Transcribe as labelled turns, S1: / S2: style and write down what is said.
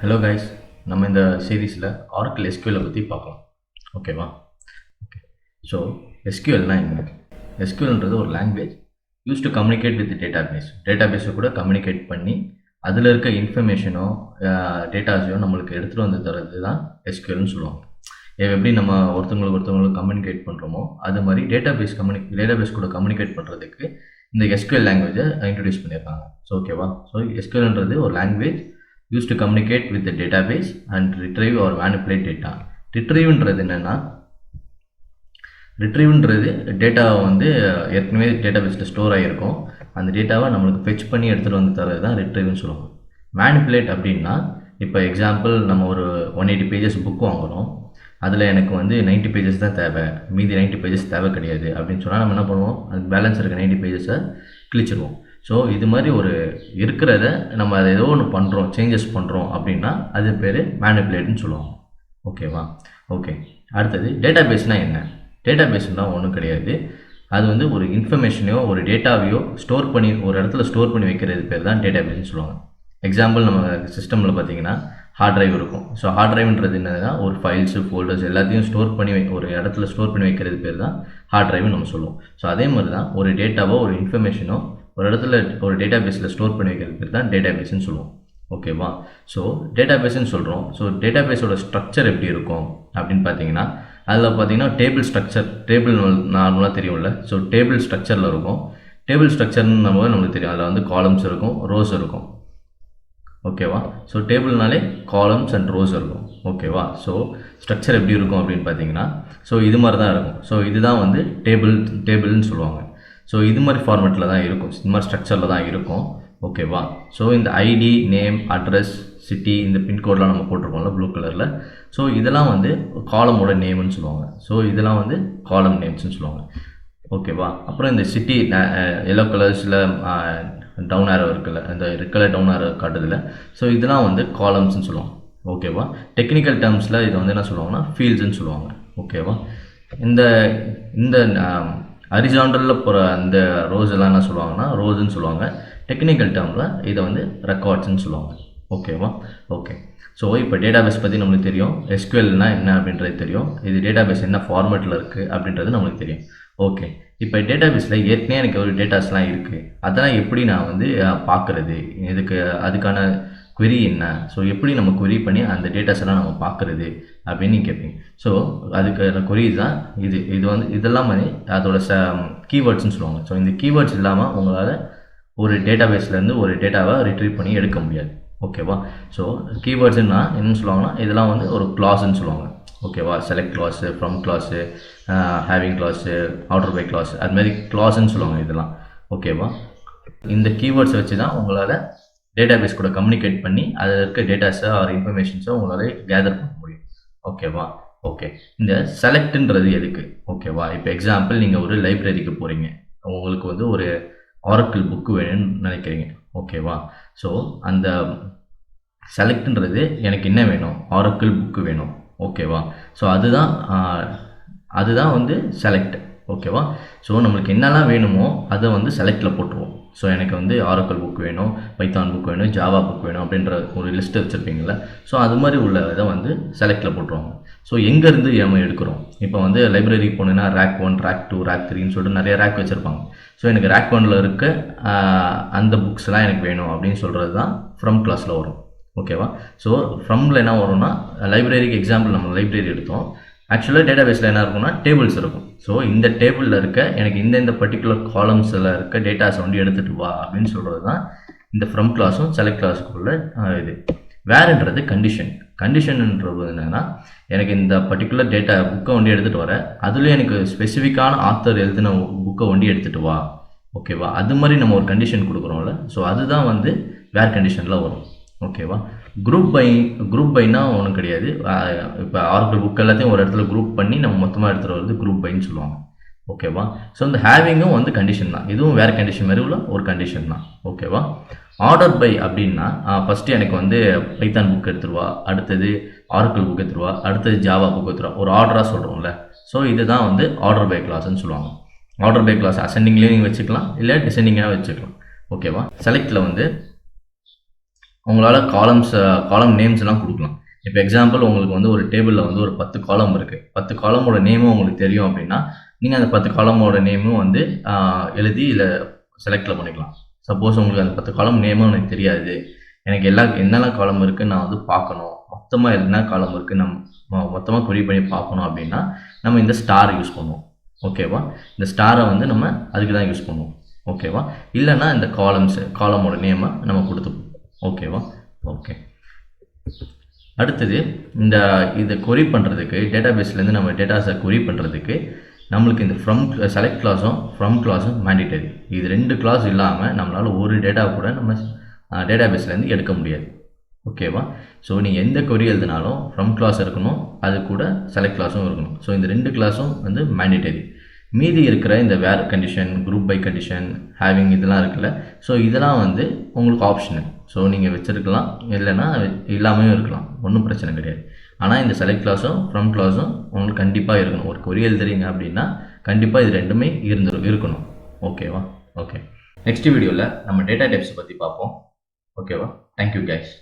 S1: Hello guys, நம்ம இந்த சீரீஸில் ஆரக்கிள் எஸ்கியூஎல் பற்றி பார்க்கலாம். ஓகேவா? ஓகே. ஸோ எஸ்கியூஎல்னால் என்ன? எஸ்கியூஎல்ன்றது ஒரு language use to communicate with டேட்டாபேஸை கூட கம்யூனிகேட் பண்ணி அதில் இருக்க இன்ஃபர்மேஷனோ டேட்டாஸையோ நம்மளுக்கு எடுத்துகிட்டு வந்து தரது தான் எஸ்கியூஎல்னு சொல்லுவாங்க. எப்படி நம்ம ஒருத்தவங்களுக்கு கம்யூனிகேட் பண்ணுறோமோ அது மாதிரி டேட்டாபேஸ் கூட கம்யூனிகேட் பண்ணுறதுக்கு இந்த எஸ்கியூஎல் லாங்குவேஜை இன்ட்ரடியூஸ் பண்ணியிருக்காங்க. ஸோ ஓகேவா? ஸோ எஸ்கியூஎல்ன்றது ஒரு language used to communicate with the database and retrieve or manipulate data. Retrieveன்றது என்னன்னா, ரிட்ரீவ்ன்றது டேட்டாவை வந்து ஏற்கனவே டேட்டாபேஸில் ஸ்டோர் ஆகிருக்கும், அந்த டேட்டாவை நம்மளுக்கு ஃபெச் பண்ணி எடுத்துகிட்டு வந்து தரது தான் ரிட்ரீவ்னு சொல்லுவாங்க. மேனிப்புலேட் அப்படின்னா, இப்போ எக்ஸாம்பிள் நம்ம ஒரு 180 பேஜஸ் புக் வாங்குகிறோம், அதில் எனக்கு வந்து 90 பேஜஸ் தான் தேவை, மீதி 90 பேஜஸ் தேவை கிடையாது அப்படின்னு சொன்னால் நம்ம என்ன பண்ணுவோம், அது பேலன்ஸ் இருக்க 90 பேஜஸை கிழிச்சிடுவோம். ஸோ இது மாதிரி ஒரு இருக்கிறத நம்ம அதை ஏதோ ஒன்று பண்ணுறோம், சேஞ்சஸ் பண்ணுறோம் அப்படின்னா அது பேர் மேனிப்புலேட்னு சொல்லுவாங்க. ஓகேவா? ஓகே. அடுத்தது டேட்டாபேஸ்னால் என்ன? டேட்டாபேஸ்னால் ஒன்றும் கிடையாது, அது வந்து ஒரு இன்ஃபர்மேஷனையோ ஒரு டேட்டாவையோ ஸ்டோர் பண்ணி ஒரு இடத்துல ஸ்டோர் பண்ணி வைக்கிறது பேர் தான் டேட்டாபேஸ்னு சொல்லுவாங்க. எக்ஸாம்பிள் நம்ம சிஸ்டமில் பார்த்தீங்கன்னா ஹார்ட் டிரைவ் இருக்கும். ஸோ ஹார்ட் டிரைவ்ன்றது என்னதுன்னா ஒரு ஃபைல்ஸு ஃபோல்டர்ஸ் எல்லாத்தையும் ஸ்டோர் பண்ணி ஒரு இடத்துல ஸ்டோர் பண்ணி வைக்கிறது பேர் தான் ஹார்ட் டிரைவ்னு நம்ம சொல்லுவோம். ஸோ அதே மாதிரி தான் ஒரு டேட்டாவோ ஒரு இன்ஃபர்மேஷனோ ஒரு இடத்துல ஒரு டேட்டாபேஸில் ஸ்டோர் பண்ணி வைக்கிறது பேர் தான் டேட்டாபேஸ்ன்னு சொல்லுவோம். ஓகேவா? ஸோ டேட்டாபேஸ்ன்னு சொல்கிறோம். ஸோ டேட்டாபேஸோட ஸ்ட்ரக்சர் எப்படி இருக்கும் அப்படின்னு பார்த்தீங்கன்னா, அதில் பார்த்தீங்கன்னா டேபிள் ஸ்ட்ரக்சர், டேபிள் நார்மலாக தெரியும்ல. ஸோ டேபிள் ஸ்ட்ரக்சரில் இருக்கும். டேபிள் ஸ்ட்ரக்சர்னு நம்மளுக்கு தெரியும், அதில் வந்து காலம்ஸ் இருக்கும், ரோஸ் இருக்கும். ஓகேவா? ஸோ டேபிள்னாலே காலம்ஸ் அண்ட் ரோஸ் இருக்கும். ஓகேவா? ஸோ ஸ்ட்ரக்சர் எப்படி இருக்கும் அப்படின்னு பார்த்தீங்கன்னா, ஸோ இது மாதிரி தான் இருக்கும். ஸோ இதுதான் வந்து டேபிள்னு சொல்லுவாங்க. ஸோ இது மாதிரி ஃபார்மேட்டில் தான் இருக்கும், இது மாதிரி ஸ்ட்ரக்சரில் தான் இருக்கும். ஓகேவா? ஸோ இந்த ஐடி, நேம், அட்ரஸ், சிட்டி, இந்த பின்கோடெலாம் நம்ம போட்டிருக்கோம்ல ப்ளூ கலரில், ஸோ இதெல்லாம் வந்து காலமோட நேம்னு சொல்லுவாங்க. ஸோ இதெல்லாம் வந்து காலம் நேம்ஸ்னு சொல்லுவாங்க. ஓகேவா? அப்புறம் இந்த சிட்டி எல்லோ கலர்ஸில் டவுன் ஆரோ இருக்குல்ல, இந்த ரெட் கலர் டவுன் ஆரோ காட்டுதில்ல, ஸோ இதெல்லாம் வந்து காலம்ஸ்ன்னு சொல்லுவாங்க. ஓகேவா? டெக்னிக்கல் டேர்ம்ஸில் இதை வந்து என்ன சொல்லுவாங்கன்னா ஃபீல்ட்ஸ்ன்னு சொல்லுவாங்க. ஓகேவா? இந்த இந்த ஹரிசாண்டலில் போகிற அந்த ரோஸ் எல்லாம் என்ன சொல்லுவாங்கன்னா ரோஸ்ன்னு சொல்லுவாங்க. டெக்னிக்கல் டேர்மில் இதை வந்து ரெக்கார்ட்ஸ்ன்னு சொல்லுவாங்க. ஓகேவா? ஓகே. ஸோ இப்போ டேட்டாபேஸ் பற்றி நம்மளுக்கு தெரியும், எஸ்கியூஎல்னால் என்ன அப்படின்றது தெரியும், இது டேட்டாபேஸ் என்ன ஃபார்மேட்டில் இருக்குது அப்படின்றது நம்மளுக்கு தெரியும். ஓகே. இப்போ டேட்டாபேஸில் ஏற்கனவே எனக்கு ஒரு டேட்டாஸ்லாம் இருக்குது, அதெல்லாம் எப்படி நான் வந்து பார்க்குறது, அதுக்கான query என்ன, ஸோ எப்படி நம்ம query பண்ணி அந்த டேட்டாஸ் எல்லாம் நம்ம பார்க்குறது அப்படின்னு கேட்பீங்க. ஸோ அதுக்கு query தான் இது வந்து இதெல்லாம் வந்து அதோட கீவேர்ட்ஸ்னு சொல்லுவாங்க. ஸோ இந்த கீவேர்ட்ஸ் இல்லாமல் உங்களால் ஒரு டேட்டாபேஸ்லேருந்து ஒரு டேட்டாவை ரிட்ரீவ் பண்ணி எடுக்க முடியாது. ஓகேவா? ஸோ கீவேர்ட்ஸ்னா என்னென்னு சொல்லுவாங்கன்னா, இதெல்லாம் வந்து ஒரு கிளாஸ்ன்னு சொல்லுவாங்க. ஓகேவா? Select clause, from clause, having clause, order by clause, அது மாதிரி கிளாஸ்ன்னு சொல்லுவாங்க இதெல்லாம். ஓகேவா? இந்த கீவேர்ட்ஸை வச்சு தான் உங்களால் டேட்டாபேஸ் கூட கம்யூனிகேட் பண்ணி அதில் இருக்க டேட்டாஸை ஆர் இன்ஃபர்மேஷன்ஸை உங்களால் கேதர் பண்ண முடியும். ஓகேவா? ஓகே. இந்த செலக்ட்ன்றது எதுக்கு? ஓகேவா? இப்போ எக்ஸாம்பிள் நீங்கள் ஒரு லைப்ரரிக்கு போகிறீங்க, உங்களுக்கு வந்து ஒரு ஆரக்கிள் புக்கு வேணும்னு நினைக்கிறீங்க. ஓகேவா? ஸோ அந்த செலக்ட்ன்றது எனக்கு என்ன வேணும், ஆரக்கிள் புக்கு வேணும். ஓகேவா? ஸோ அதுதான் வந்து செலக்ட். ஓகேவா? ஸோ நம்மளுக்கு என்னெல்லாம் வேணுமோ அதை வந்து செலக்டில் போட்டுருவோம். ஸோ எனக்கு வந்து ஆரக்கிள் புக் வேணும், பைத்தான் புக் வேணும், ஜாவா புக் வேணும் அப்படின்ற ஒரு லிஸ்ட்டு வச்சுருப்பீங்கள, ஸோ அது மாதிரி உள்ள இதை வந்து செலக்டில் போட்டுருவாங்க. ஸோ எங்கேருந்து நம்ம எடுக்கிறோம், இப்போ வந்து லைப்ரரிக்கு போனீங்கன்னா ரேக் 1, ரேக் 2, ரேக் 3ன்னு சொல்லிட்டு நிறைய ரேக் வச்சுருப்பாங்க. ஸோ எனக்கு ரேக் 1ல் இருக்க அந்த புக்ஸ்லாம் எனக்கு வேணும் அப்படின்னு சொல்கிறது தான் ஃப்ரம் கிளாஸில் வரும். ஓகேவா? ஸோ ஃப்ரம்ல என்ன வரும்னா, லைப்ரரிக்கு எக்ஸாம்பிள் நம்ம லைப்ரரி எடுத்தோம், ஆக்சுவலாக டேட்டாபேஸில் என்ன இருக்கும்னா டேபிள்ஸ் இருக்கும். ஸோ இந்த டேபிளில் இருக்க எனக்கு இந்த பர்டிகுலர் காலம்ஸில் இருக்க டேட்டாஸை வந்து எடுத்துகிட்டு வா அப்படின்னு சொல்கிறது தான் இந்த ஃப்ரம் கிளாஸும் செலக்ட் கிளாஸுக்குள்ள இது. வேறுன்றது கண்டிஷன்ன்றது என்னென்னா, எனக்கு இந்த பர்டிகுலர் டேட்டா புக்கை வந்து எடுத்துகிட்டு வர, அதுலேயும் எனக்கு ஸ்பெசிஃபிக்கான ஆத்தர் எழுதின புக்கை வந்து எடுத்துகிட்டு வா. ஓகேவா? அது மாதிரி நம்ம ஒரு கண்டிஷன் கொடுக்குறோம்ல, ஸோ அதுதான் வந்து வேர் கண்டிஷனில் வரும். ஓகேவா? குரூப் பைனா ஒன்றும் கிடையாது. இப்போ ஆரக்கிள் புக் எல்லாத்தையும் ஒரு இடத்துல குரூப் பண்ணி நம்ம மொத்தமாக எடுத்துகிட்டு வரது குரூப் பைன்னு சொல்லுவாங்க. ஓகேவா? ஸோ இந்த ஹேவிங்கும் வந்து கண்டிஷன் தான், இதுவும் வேறு கண்டிஷன் மாதிரி உள்ள ஒரு கண்டிஷன் தான். ஓகேவா? ஆர்டர் பை அப்படின்னா, ஃபஸ்ட்டு எனக்கு வந்து பைத்தான் புக் எடுத்துருவா, அடுத்தது ஆரக்கிள் புக் எடுத்துருவா, அடுத்தது ஜாவா புக் எடுத்துருவா, ஒரு ஆர்டராக சொல்கிறோம்ல. ஸோ இதுதான் வந்து ஆர்டர் பை கிளாஸ்ன்னு சொல்லுவாங்க. ஆர்டர் பை கிளாஸ் அசெண்டிங்லேயும் நீங்கள் வச்சுக்கலாம், இல்லை டிசெண்டிங்காக வச்சுக்கலாம். ஓகேவா? செலக்டில் வந்து உங்களால் காலம் நேம்ஸ்லாம் கொடுக்கலாம். இப்போ எக்ஸாம்பிள் உங்களுக்கு வந்து ஒரு டேபிளில் வந்து ஒரு 10 காலம் இருக்குது. 10 காலமோட நேமும் உங்களுக்கு தெரியும் அப்படின்னா நீங்கள் அந்த 10 காலமோட நேமும் வந்து எழுதி இதில் செலக்டில் பண்ணிக்கலாம். சப்போஸ் உங்களுக்கு அந்த 10 காலம் நேமும் எனக்கு தெரியாது, எனக்கு என்னெல்லாம் காலம் இருக்குன்னு நான் வந்து பார்க்கணும், மொத்தமாக என்ன காலம் இருக்குது நம்ம மொத்தமாக குறி பண்ணி பார்க்கணும் அப்படின்னா நம்ம இந்த ஸ்டார் யூஸ் பண்ணுவோம். ஓகேவா? இந்த ஸ்டாரை வந்து நம்ம அதுக்கு தான் யூஸ் பண்ணுவோம். ஓகேவா? இல்லைன்னா இந்த காலமோட நேமை நம்ம கொடுத்துப்போம். ஓகேவா? ஓகே. அடுத்தது இதை கொரி பண்ணுறதுக்கு டேட்டாபேஸ்லேருந்து நம்ம டேட்டாஸை கொரி பண்ணுறதுக்கு நம்மளுக்கு இந்த செலக்ட் கிளாஸும் ஃப்ரம் கிளாஸும் மேண்டிட்டரி. இது 2 கிளாஸ் இல்லாமல் நம்மளால் ஒரு டேட்டா கூட நம்ம டேட்டாபேஸ்லேருந்து எடுக்க முடியாது. ஓகேவா? ஸோ நீங்கள் எந்த கொரி எழுதினாலும் ஃப்ரம் கிளாஸ் இருக்கணும், அது கூட செலக்ட் கிளாஸும் இருக்கணும். ஸோ இந்த 2 கிளாஸும் வந்து மேண்டிட்டரி. மீதி இருக்கிற இந்த where condition, group by condition, having இதெல்லாம் இருக்குல்ல, ஸோ இதெல்லாம் வந்து உங்களுக்கு ஆப்ஷனல். ஸோ நீங்கள் வச்சுருக்கலாம், இல்லைன்னா இல்லாமையும் இருக்கலாம், ஒன்றும் பிரச்சனை கிடையாது. ஆனால் இந்த செலக்ட் கிளாஸும் ஃப்ரம் கிளாஸும் உங்களுக்கு கண்டிப்பாக இருக்கணும். ஒரு கொரி எழுதுறீங்க அப்படின்னா கண்டிப்பாக இது ரெண்டுமே இருக்கணும். ஓகேவா? ஓகே. நெக்ஸ்ட் வீடியோவில் நம்ம டேட்டா டைப்ஸ் பற்றி பார்ப்போம். ஓகேவா? Thank you guys.